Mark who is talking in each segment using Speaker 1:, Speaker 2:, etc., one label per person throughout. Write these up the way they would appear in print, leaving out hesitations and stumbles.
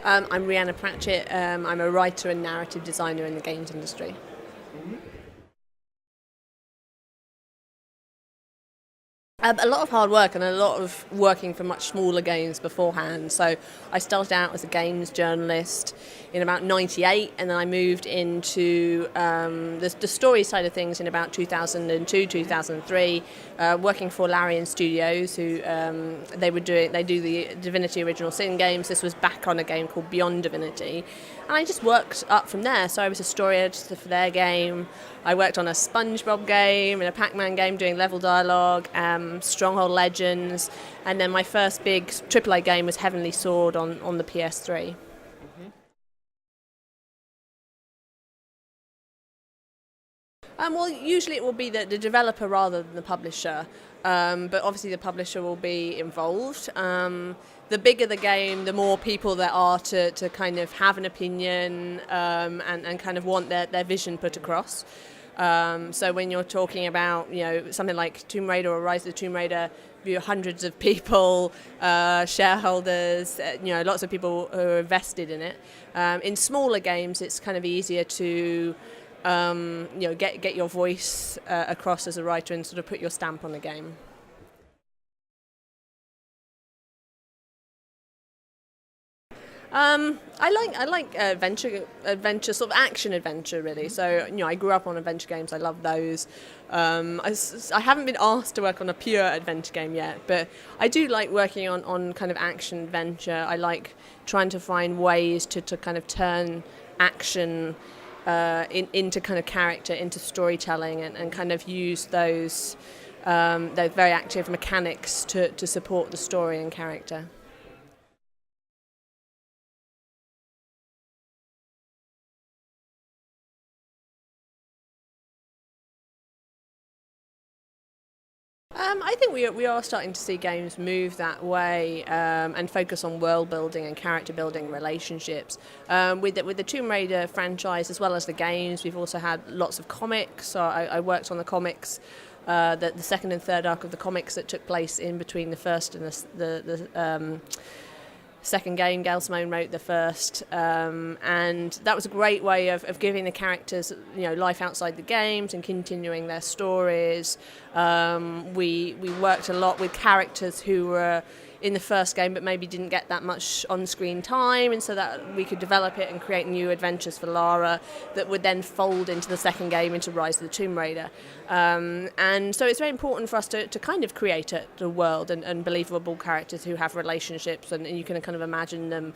Speaker 1: I'm Rhianna Pratchett. I'm a writer and narrative designer in the games industry. A lot of hard work and a lot of working for much smaller games beforehand. So I started out as a games journalist in about '98, and then I moved into the story side of things in about 2002, 2003, working for Larian Studios, who they do the Divinity Original Sin games. This was back on a game called Beyond Divinity, and I just worked up from there. So I was a story editor for their game. I worked on a SpongeBob game and a Pac-Man game doing level dialogue, Stronghold Legends, and then my first big AAA game was Heavenly Sword on the PS3. Well, usually it will be the developer rather than the publisher, but obviously the publisher will be involved. The bigger the game, the more people there are to kind of have an opinion and kind of want their vision put across. So when you're talking about something like Tomb Raider or Rise of the Tomb Raider, hundreds of people, shareholders, lots of people who are invested in it. In smaller games, it's kind of easier to get your voice across as a writer and sort of put your stamp on the game. I like adventure, sort of action adventure, really. So I grew up on adventure games. I love those. I haven't been asked to work on a pure adventure game yet, but I do like working on kind of action adventure. I like trying to find ways to kind of turn action into kind of character, into storytelling, and kind of use those very active mechanics to support the story and character. I think we are starting to see games move that way and focus on world building and character building relationships. With the Tomb Raider franchise as well as the games, we've also had lots of comics. So I worked on the comics, the second and third arc of the comics that took place in between the first and the second game. Gail Simone wrote the first, and that was a great way of giving the characters life outside the games and continuing their stories. We worked a lot with characters who were in the first game but maybe didn't get that much on-screen time, and so that we could develop it and create new adventures for Lara that would then fold into the second game, into Rise of the Tomb Raider. And so it's very important for us to kind of create a world and believable characters who have relationships, and you can kind of imagine them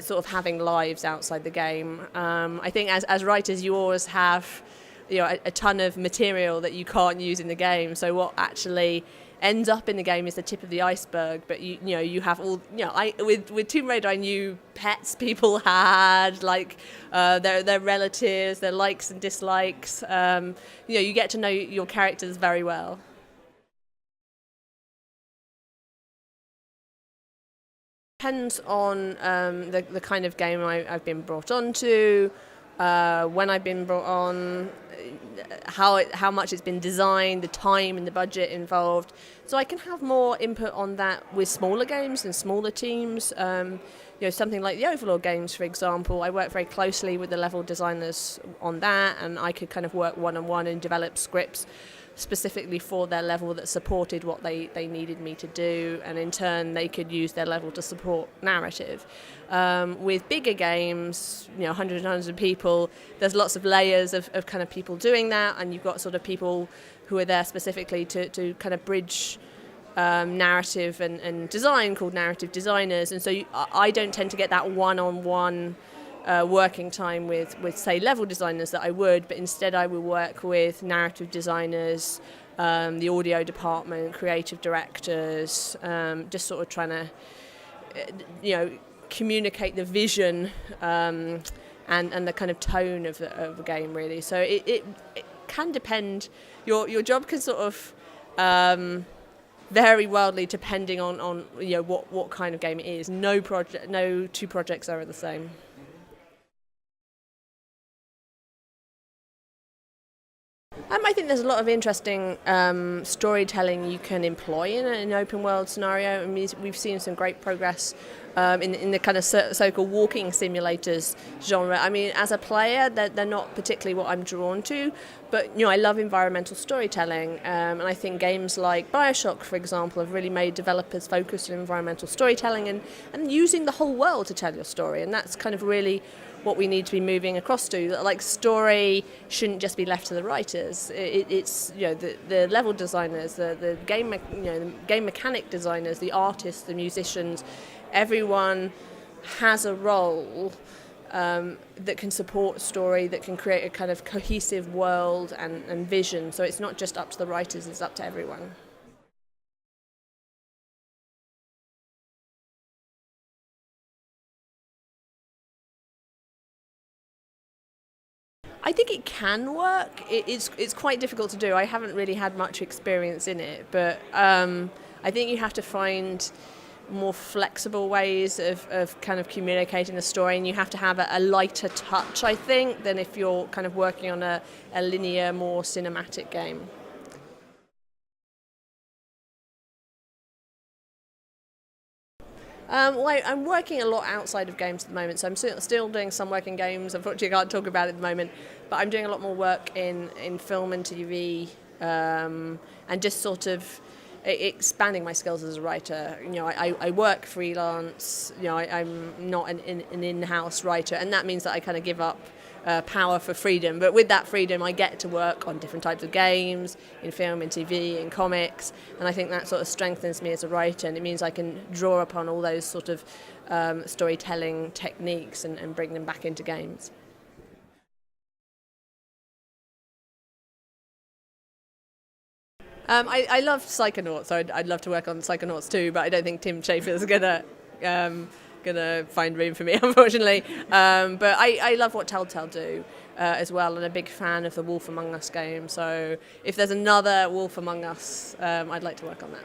Speaker 1: sort of having lives outside the game. I think as writers you always have a ton of material that you can't use in the game, so what actually ends up in the game is the tip of the iceberg. But you have all with Tomb Raider, I knew pets people had, like their relatives, their likes and dislikes. You get to know your characters very well. Depends on the kind of game I've been brought on to, when I've been brought on, how much it's been designed, the time and the budget involved. So I can have more input on that with smaller games and smaller teams. Something like the Overlord games, for example, I work very closely with the level designers on that, and I could kind of work one-on-one and develop scripts specifically for their level that supported what they needed me to do, and in turn they could use their level to support narrative. With bigger games, hundreds and hundreds of people, there's lots of layers of kind of people doing that, and you've got sort of people who are there specifically to kind of bridge narrative and design, called narrative designers. And so I don't tend to get that one-on-one working time with say level designers that I would, but instead I will work with narrative designers, the audio department, creative directors, just sort of trying to communicate the vision and the kind of tone of the game, really. So it can depend. Your job can sort of vary wildly depending on what kind of game it is. No two projects are the same. I think there's a lot of interesting storytelling you can employ in an open world scenario. I mean, we've seen some great progress in the kind of so-called walking simulators genre. I mean, as a player, they're not particularly what I'm drawn to, but I love environmental storytelling, and I think games like BioShock, for example, have really made developers focus on environmental storytelling and using the whole world to tell your story, and that's kind of really what we need to be moving across to. Like, story shouldn't just be left to the writers. It's the level designers, the game the game mechanic designers, the artists, the musicians. Everyone has a role that can support story, that can create a kind of cohesive world and vision. So it's not just up to the writers; it's up to everyone. I think it can work. It's quite difficult to do. I haven't really had much experience in it, but I think you have to find more flexible ways of kind of communicating the story, and you have to have a lighter touch, I think, than if you're kind of working on a linear, more cinematic game. I'm working a lot outside of games at the moment, so I'm still doing some work in games. Unfortunately, I can't talk about it at the moment, but I'm doing a lot more work in film and TV, and just sort of expanding my skills as a writer. I work freelance. I'm not an in-house writer, and that means that I kind of give up power for freedom. But with that freedom, I get to work on different types of games, in film, in TV, in comics, and I think that sort of strengthens me as a writer, and it means I can draw upon all those sort of storytelling techniques and bring them back into games. I love Psychonauts, so I'd love to work on Psychonauts too, but I don't think Tim Schafer's gonna find room for me, unfortunately. But I love what Telltale do as well, and a big fan of the Wolf Among Us game. So if there's another Wolf Among Us, I'd like to work on that.